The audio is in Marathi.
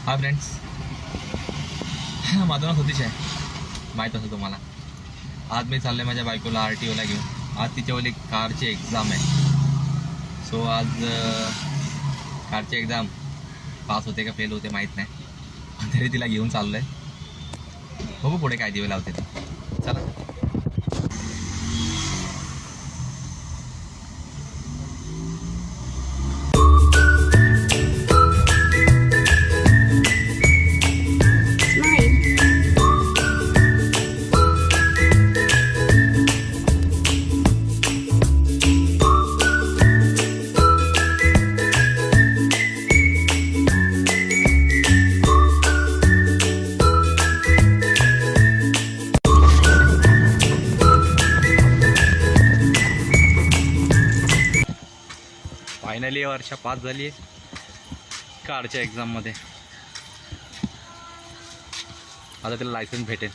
हा फ्रेंड्स, माझं नाव सतीश आहे, माहीत असेल तुम्हाला. आज मी चाललो आहे माझ्या बायकोला RTOला घेऊन. आज तिच्यावाली कारची एक्झाम आहे. सो आज कारची एक्झाम पास होते का फेल होते माहीत नाही, तरी तिला घेऊन चाललो आहे. बघू पुढे काय दिवे लावते ती. चला. फायनली वर्षा पास झाली आहे कारच्या एक्झाममध्ये. आता तिला लायसन्स भेटेल.